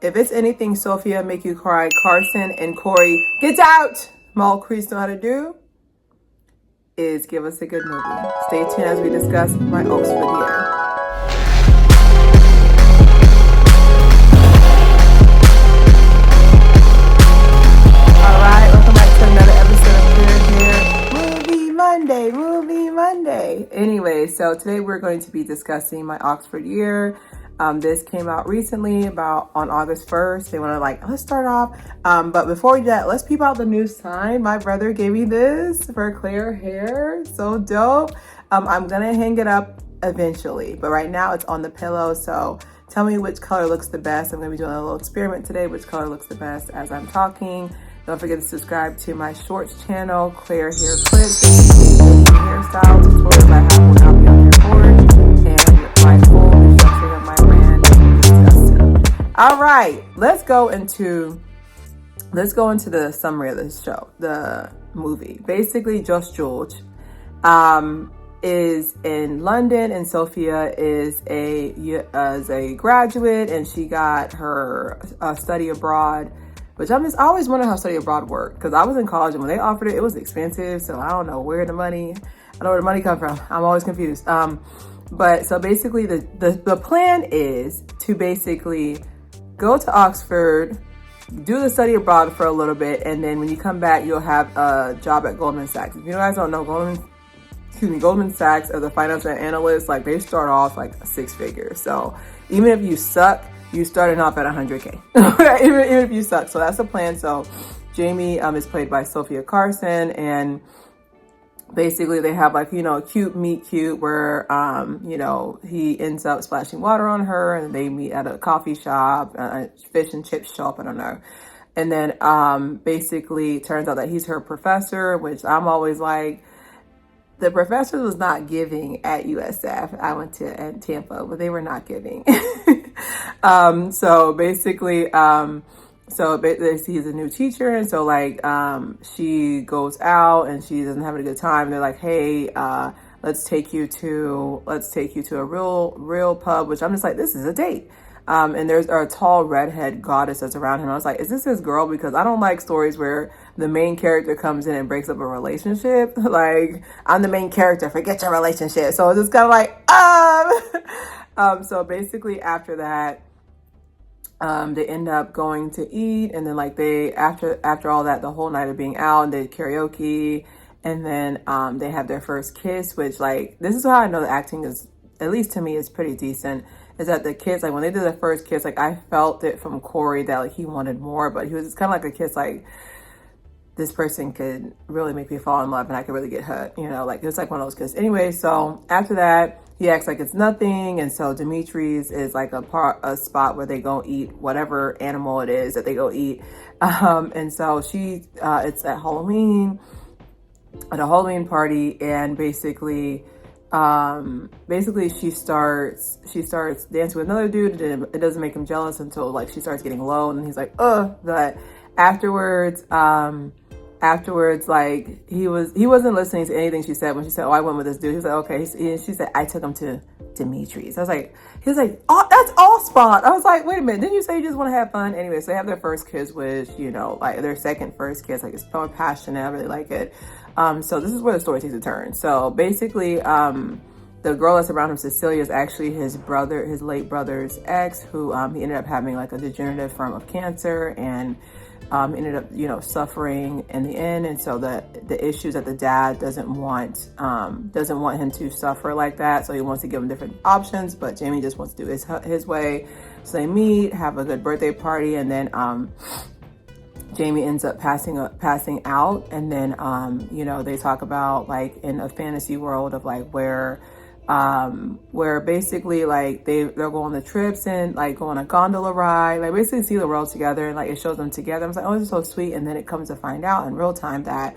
If it's anything Sofia make you cry, Carson and Corey, get out! Mall Crease know how to do is give us a good movie. Stay tuned as we discuss my Oxford year. Alright, welcome back to another episode of Movie Monday. Anyway, so today we're going to be discussing my Oxford year. This came out recently, about on August 1st. They want to let's start off. But before we do that, let's peep out the new sign. My brother gave me this for Claire Haire. So dope. I'm going to hang it up eventually, but right now it's on the pillow. So tell me which color looks the best. I'm going to be doing a little experiment today. Which color looks the best as I'm talking. Don't forget to subscribe to my shorts channel, Claire Hair Clips, hairstyle tutorials I have will not be on there for, and my full restructuring of my brand. All right, let's go into the summary of this show, the movie. Basically, Just George is in London, and Sofia is a graduate, and she got her study abroad. Which I always wonder how study abroad worked, because I was in college and when they offered it, it was expensive. So I don't know where the money come from. I'm always confused. But so basically the plan is to basically go to Oxford, do the study abroad for a little bit, and then when you come back, you'll have a job at Goldman Sachs. If you guys don't know, Goldman Sachs as a financial analyst, they start off six figures. So even if you suck, you starting off at 100K, even if you suck. So that's the plan. So Jamie is played by Sofia Carson, and basically they have cute meet cute where he ends up splashing water on her, and they meet at a coffee shop, a fish and chip shop, I don't know. And then basically turns out that he's her professor, which I'm always like, the professor was not giving at USF. I went to Tampa, but they were not giving. So basically, he's a new teacher, and so she goes out and she doesn't have a good time. They're like, hey, let's take you to a real pub, which I'm just like, this is a date. And there's a tall redhead goddess that's around him. I was like, is this his girl? Because I don't like stories where the main character comes in and breaks up a relationship. I'm the main character, forget your relationship. So it's just kind of so basically after that, they end up going to eat, and then after all that, the whole night of being out, and they did karaoke, and then they have their first kiss, which this is how I know the acting is, at least to me, is pretty decent. Is that the kids, when they did their first kiss, I felt it from Corey that he wanted more, but he was kind of a kiss this person could really make me fall in love and I could really get hurt, it's one of those kisses. Anyway, so after that, he acts like it's nothing, and so Dimitri's is a spot where they go eat whatever animal it is that they go eat, and so it's at Halloween, at a Halloween party, and basically she starts dancing with another dude, and it doesn't make him jealous until she starts getting low, and he's like, ugh. But afterwards he wasn't listening to anything she said when she said, oh, I went with this dude. He was like, okay. She said, I took him to Dimitri's. He was like, oh, that's all spot. I was like, wait a minute, didn't you say you just want to have fun? Anyway, so they have their first kiss, which, their second first kiss, it's so passionate. I really like it. So this is where the story takes a turn. So basically, the girl that's around him, Cecilia, is actually his late brother's ex, who he ended up having a degenerative form of cancer, and ended up suffering in the end. And so the issues that the dad doesn't want him to suffer like that, so he wants to give him different options, but Jamie just wants to do his way. So they meet, have a good birthday party, and then Jamie ends up passing out, and then they talk about in a fantasy world of where basically they'll go on the trips and go on a gondola ride, basically see the world together, and it shows them together. I was like, oh, this is so sweet. And then it comes to find out in real time that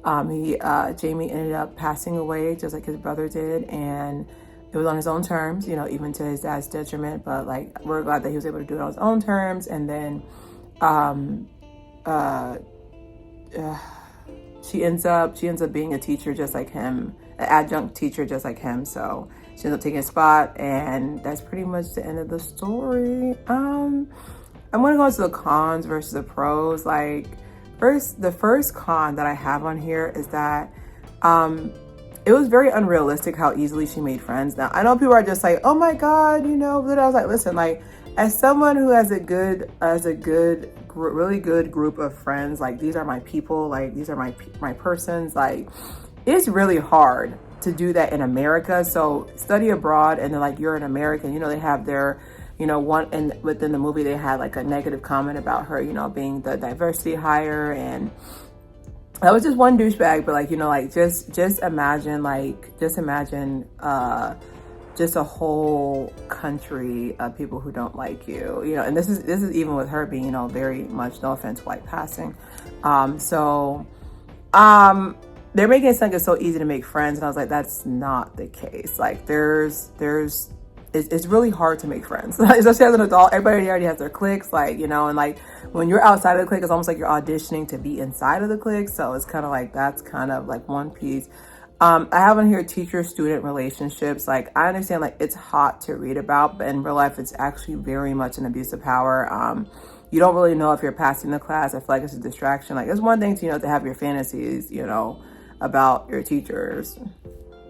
Jamie ended up passing away just like his brother did, and it was on his own terms, even to his dad's detriment, but we're glad that he was able to do it on his own terms. And then she ends up being a teacher just like him, an adjunct teacher just like him. So she ends up taking a spot, and that's pretty much the end of the story. I'm gonna go into the cons versus the pros. Like, the first con that I have on here is that it was very unrealistic how easily she made friends. Now, I know people are just like, oh my God, you know, but I was like, listen, like, as someone who has really good group of friends, like, these are my people, like, these are my persons, like, it's really hard to do that in America. So study abroad, and then, like, you're an American, you know, they have their, you know, one, and within the movie, they had like a negative comment about her, you know, being the diversity hire, and that was just one douchebag. But, like, you know, like, just imagine, like, just a whole country of people who don't like you, you know, and this is even with her being, you know, very much, no offense, white passing. They're making it sound like it's so easy to make friends, and I was like, that's not the case. Like, it's really hard to make friends, especially as an adult. Everybody already has their cliques, like, you know, and like when you're outside of the clique, it's almost like you're auditioning to be inside of the clique. So it's kind of like, that's kind of like one piece. I have on here teacher-student relationships. Like, I understand, like, it's hot to read about, but in real life, it's actually very much an abuse of power. You don't really know if you're passing the class. I feel like it's a distraction. Like, it's one thing to, you know, to have your fantasies, you know, about your teachers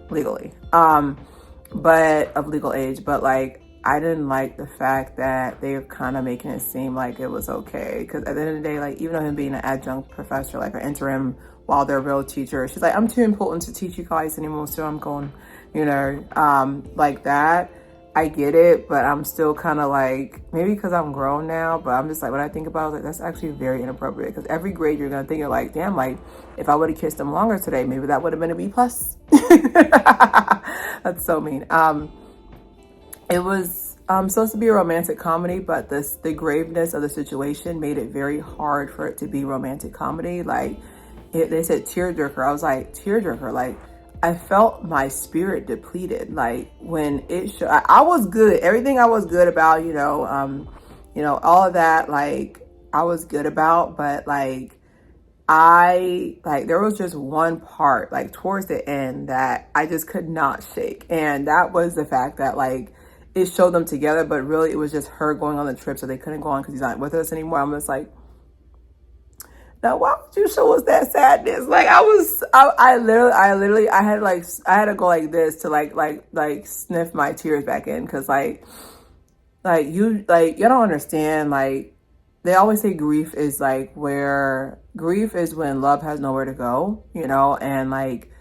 legally, but of legal age. But, like, I didn't like the fact that they're kind of making it seem like it was okay. Because at the end of the day, like, even though him being an adjunct professor, like an interim while they're real teachers, she's like, I'm too important to teach you guys anymore, so I'm going, you know, like that. I get it, but I'm still kind of like, maybe because I'm grown now, but I'm just like, when I think about it, I was like, that's actually very inappropriate. Because every grade you're gonna think, you're like, damn, like, if I would have kissed him longer today, maybe that would have been a B+. That's so mean. It was supposed to be a romantic comedy, but the graveness of the situation made it very hard for it to be romantic comedy. Like, they said tearjerker. I was like, tearjerker? Like, I felt my spirit depleted. Like, when it showed, I was good. Everything I was good about, you know, all of that, like, I was good about, but, like, there was just one part, like, towards the end that I just could not shake. And that was the fact that, like, it showed them together, but really it was just her going on the trip, so they couldn't go on because he's not with us anymore. I'm just like, now, why would you show us that sadness? Like, I literally, I had to go like this to like sniff my tears back in. Cause like you don't understand. Like, they always say grief is when love has nowhere to go, you know? And like,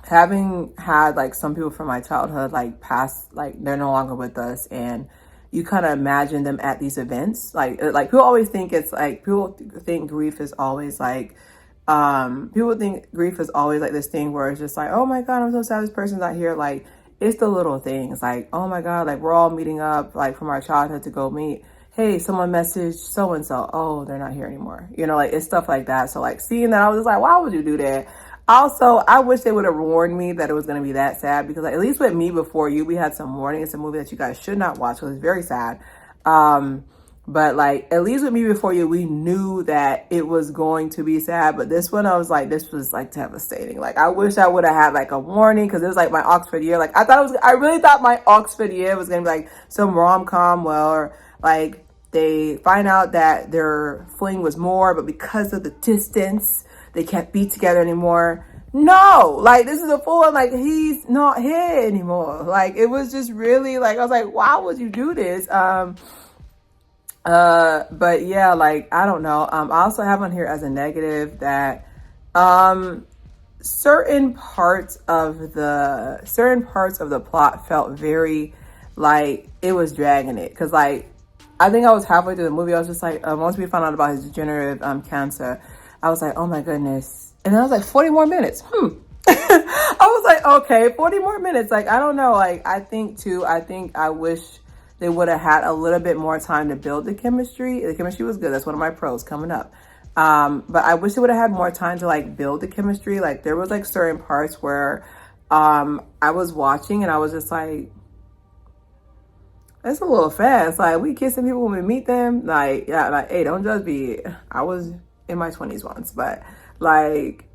having had like some people from my childhood, like pass, like they're no longer with us, and you kind of imagine them at these events. Like people always think it's like, people think grief is always like, this thing where it's just like, oh my God, I'm so sad this person's not here. Like, it's the little things, like, oh my God, like, we're all meeting up, like, from our childhood to go meet. Hey, someone messaged so-and-so. Oh, they're not here anymore. You know, like, it's stuff like that. So like, seeing that, I was just like, why would you do that? Also, I wish they would have warned me that it was going to be that sad, because like, at least with Me Before You, we had some warning. It's a movie that you guys should not watch because it's very sad. But like, at least with Me Before You, we knew that it was going to be sad. But this one, I was like, this was like devastating. Like, I wish I would have had like a warning, because it was like my Oxford year. Like, I really thought my Oxford year was going to be like some rom-com, or like they find out that their fling was more, but because of the distance, they can't be together anymore. No, like, this is a full, like, he's not here anymore. Like, it was just really like, I was like, why would you do this? But yeah, like, I don't know. I also have on here as a negative that certain parts of the plot felt very like it was dragging it. Cause like, I think I was halfway through the movie, I was just like, once we found out about his degenerative cancer, I was like, oh my goodness. And then I was like, 40 more minutes. I was like, okay, 40 more minutes. Like, I don't know. Like, I think I wish they would have had a little bit more time to build the chemistry. The chemistry was good. That's one of my pros coming up. But I wish they would have had more time to like build the chemistry. Like, there was like certain parts where I was watching and I was just like, that's a little fast. Like, we kissing people when we meet them. Like, yeah, like, hey, don't judge me. I was in my 20s once, but like,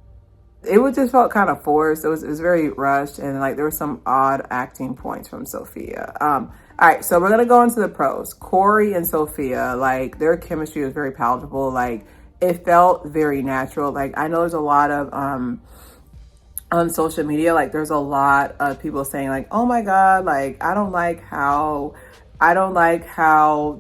it was just felt kind of forced. It was very rushed, and like there were some odd acting points from Sofia. All right, so we're gonna go into the pros. Corey and Sofia, like their chemistry was very palatable. Like it felt very natural. Like I know there's a lot of on social media, like there's a lot of people saying like, oh my God, like I don't like how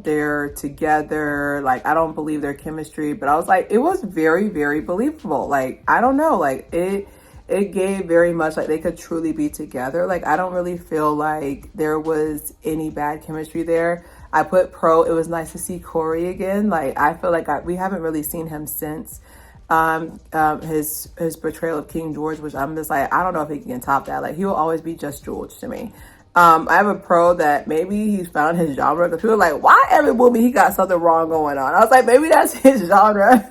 they're together. Like I don't believe their chemistry. But I was like, it was very, very believable. Like I don't know, like it gave very much like they could truly be together. Like I don't really feel like there was any bad chemistry there. I put pro, it was nice to see Corey again. Like I feel like we haven't really seen him since his portrayal of King George, which I'm just like, I don't know if he can top that. Like he will always be just George to me. I have a pro that maybe he's found his genre, because people are like, why every movie he got something wrong going on? I was like, maybe that's his genre.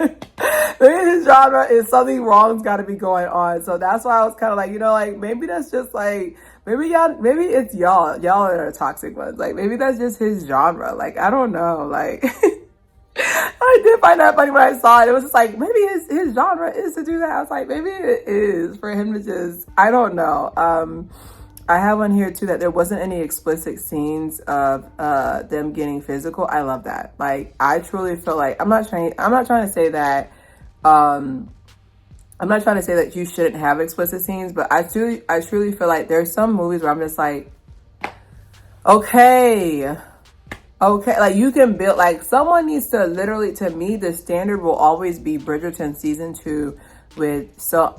Maybe his genre is something wrong's got to be going on. So that's why I was kind of like, like maybe that's just like, maybe it's y'all that are toxic ones. Like maybe that's just his genre. Like I don't know. Like I did find that funny when I saw it. It was just like, maybe his genre is to do that. I was like, maybe it is for him to just, I don't know. I have on here too that there wasn't any explicit scenes of them getting physical. I love that. Like I truly feel like I'm not trying to say that you shouldn't have explicit scenes, but I truly feel like there's some movies where I'm just like, okay, like you can build, like someone needs to literally, to me, the standard will always be Bridgerton season 2 with Sir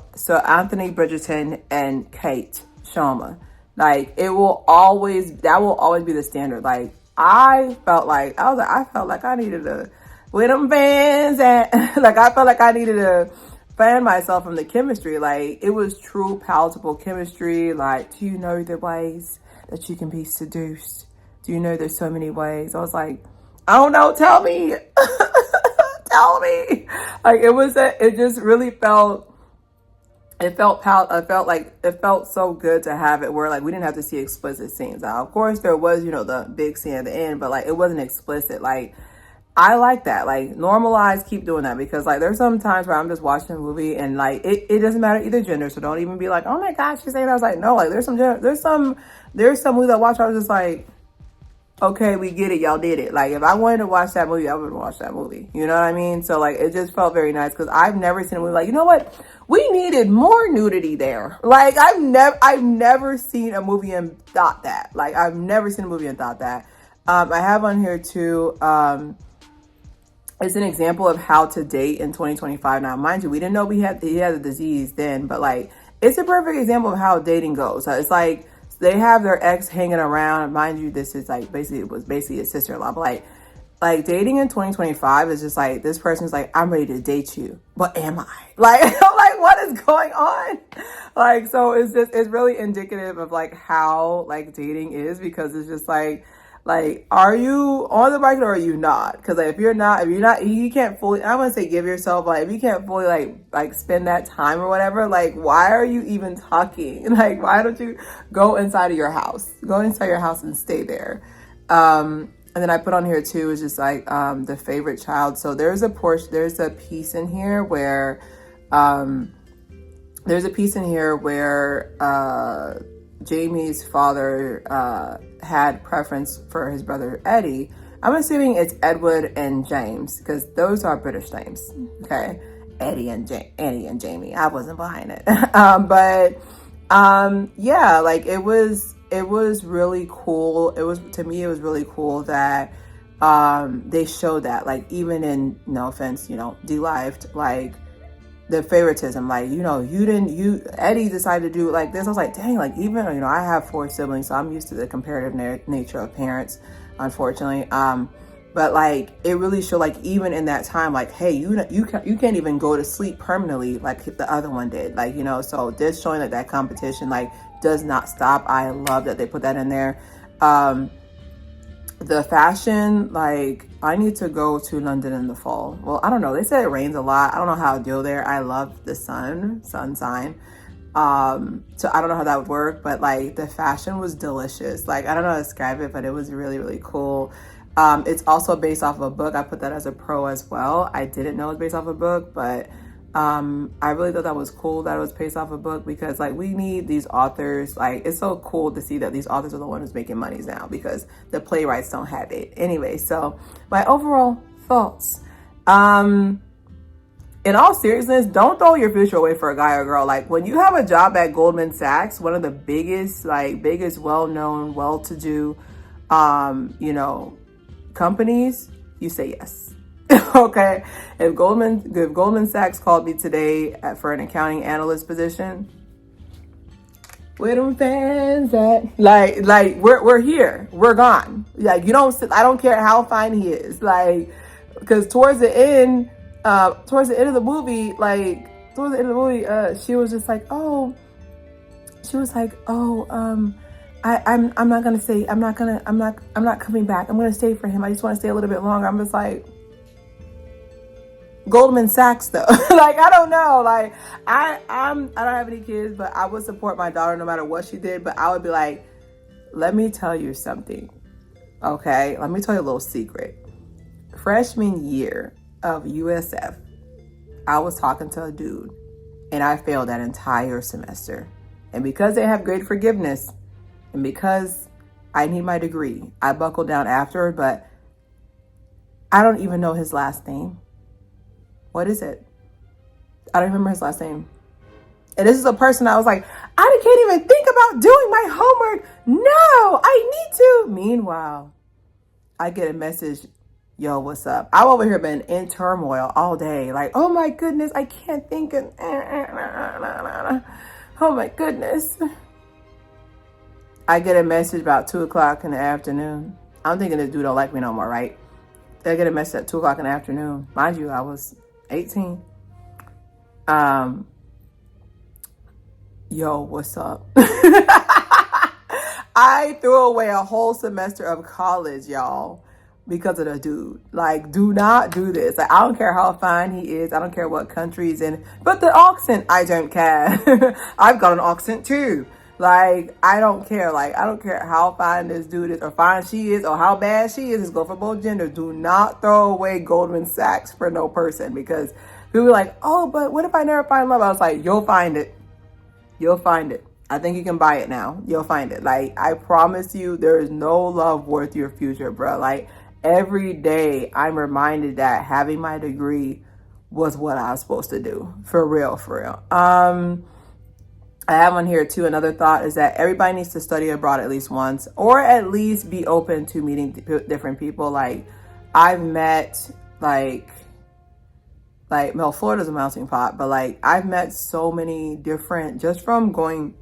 Anthony Bridgerton and Kate Sharma. Like that will always be the standard. Like I felt like I needed to with them fans, and like I felt like I needed to fan myself from the chemistry. Like it was true palatable chemistry. Like, do you know the ways that you can be seduced? Do you know there's so many ways? I was like, I don't know, tell me. Tell me. Like it just really felt so good to have it where like we didn't have to see explicit scenes. Now, of course there was, the big scene at the end, but like it wasn't explicit. Like I like that. Like normalize, keep doing that, because like there's some times where I'm just watching a movie and like it doesn't matter either gender. So don't even be like, oh my gosh, she's saying that. I was like, no, like there's some movies I watch, I was just like, okay, we get it. Y'all did it. Like if I wanted to watch that movie, I would watch that movie. You know what I mean? So like, it just felt very nice, because I've never seen a movie like, you know what? We needed more nudity there. Like I've never seen a movie and thought that. Like I've never seen a movie and thought that. I have on here too, it's an example of how to date in 2025. Now, mind you, we didn't know he had the disease then, but like, it's a perfect example of how dating goes. So it's like, they have their ex hanging around. Mind you, this is like it was basically his sister-in-law. But like dating in 2025 is just like, this person's like, I'm ready to date you, but am I? Like, I'm like, what is going on? Like, so it's really indicative of like how like dating is, because it's just like, are you on the market or are you not? Because like, if you're not, you can't fully, I want to say give yourself, like if you can't fully like spend that time or whatever, like why are you even talking? Like why don't you go inside your house and stay there? And then I put on here too is just like the favorite child. So there's a piece in here where Jamie's father had preference for his brother Eddie. I'm assuming it's Edward and James, because those are British names. Okay, Eddie and Jamie. I wasn't behind it, but yeah, like it was really cool. It was really cool that they showed that, like even in, no offense, D-Life, like the favoritism, like, Eddie decided to do like this. I was like, dang, like even, I have 4 siblings, so I'm used to the comparative nature of parents, unfortunately. But like, it really showed, like, even in that time, like, hey, you can't even go to sleep permanently like the other one did. Like, so this showing that competition, like, does not stop. I love that they put that in there. The fashion, like, I need to go to London in the fall. Well, I don't know. They said it rains a lot. I don't know how to deal there. I love the sun sign. So I don't know how that would work, but like the fashion was delicious. Like, I don't know how to describe it, but it was really, really cool. It's also based off of a book. I put that as a pro as well. I didn't know it was based off a book, but I really thought that was cool that it was based off a book, because like we need these authors. Like it's so cool to see that these authors are the ones who's making monies now, because the playwrights don't have it anyway. So my overall thoughts, in all seriousness, don't throw your future away for a guy or girl. Like when you have a job at Goldman Sachs, one of the biggest well-known, well-to-do companies, you say yes. Okay, if Goldman Sachs called me today for an accounting analyst position, where them fans at? Like we're here, we're gone. Like I don't care how fine he is. Like, because towards the end of the movie, she was just like, I'm not gonna stay. I'm not coming back. I'm gonna stay for him. I just want to stay a little bit longer. I'm just like, Goldman Sachs though. Like, I don't know. Like, I don't have any kids, but I would support my daughter no matter what she did. But I would be like, let me tell you something. Okay, let me tell you a little secret. Freshman year of USF, I was talking to a dude and I failed that entire semester. And because they have great forgiveness and because I need my degree, I buckled down afterward, but I don't even know his last name. What is it? I don't remember his last name. And this is a person I was like, I can't even think about doing my homework. No, I need to. Meanwhile, I get a message, yo, what's up? I've over here been in turmoil all day. Like, oh my goodness, I can't think of, oh my goodness. I get a message about 2:00 in the afternoon. I'm thinking this dude don't like me no more, right? I get a message at 2:00 in the afternoon. Mind you, I was 18. Yo, what's up? I threw away a whole semester of college, y'all, because of the dude. Like, do not do this. Like, I don't care how fine he is. I don't care what country he's in. But the accent, I don't care. I've got an accent too. Like, I don't care. Like, I don't care how fine this dude is or fine she is or how bad she is. It's go for both genders. Do not throw away Goldman Sachs for no person, because people are like, oh, but what if I never find love? I was like, you'll find it. You'll find it. I think you can buy it now. You'll find it. Like, I promise you, there is no love worth your future, bro. Like, every day I'm reminded that having my degree was what I was supposed to do. For real, for real. I have one here too. Another thought is that everybody needs to study abroad at least once, or at least be open to meeting different people. Like, I've met well, Florida's a melting pot, but like I've met so many different, just from going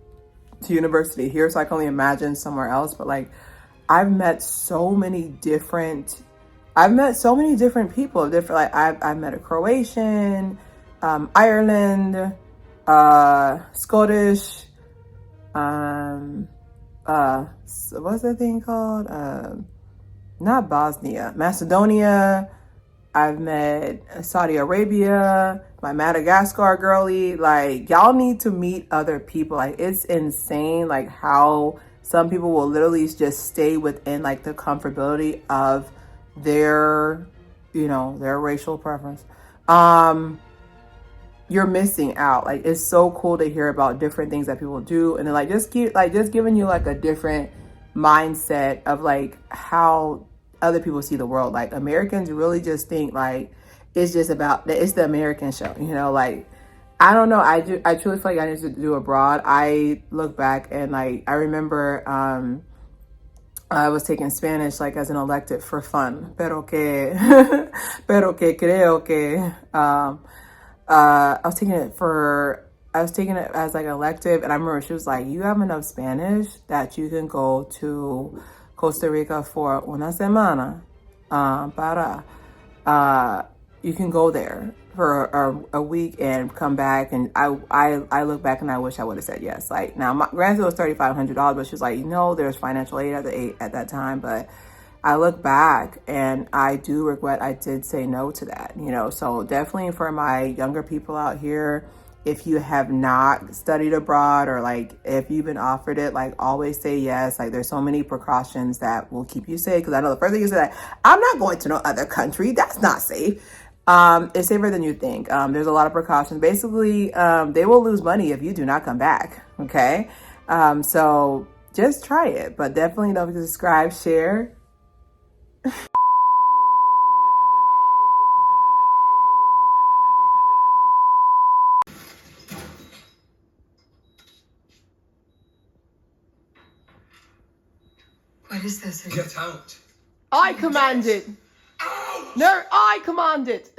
to university here, so I can only imagine somewhere else. But like, I've met so many different people, different, like I've met a Croatian, Ireland, Scottish, what's that thing called? Not Bosnia, Macedonia. I've met Saudi Arabia, my Madagascar girlie. Like, y'all need to meet other people. Like, it's insane, like how some people will literally just stay within like the comfortability of their, their racial preference. You're missing out. Like, it's so cool to hear about different things that people do, and then like just giving you like a different mindset of like how other people see the world. Like, Americans really just think like it's just about, it's the American show, like, I don't know. I truly feel like I need to do abroad. I look back and like, I remember I was taking Spanish like as an elective for fun, pero que creo que I was taking it as like an elective, and I remember she was like, you have enough Spanish that you can go to Costa Rica for una semana, you can go there for a week and come back. And I look back and I wish I would have said yes. Like, now, granted it was $3,500, but she was like, there's financial aid at that time. But I look back and I do regret I did say no to that, So definitely for my younger people out here, if you have not studied abroad, or like if you've been offered it, like, always say yes. Like, there's so many precautions that will keep you safe. Because I know the first thing you said, I'm not going to no other country. That's not safe. It's safer than you think. There's a lot of precautions. Basically, they will lose money if you do not come back. Okay. So just try it, but definitely don't forget to subscribe, share. What is this? Get out. I command it. Out! No, I command it.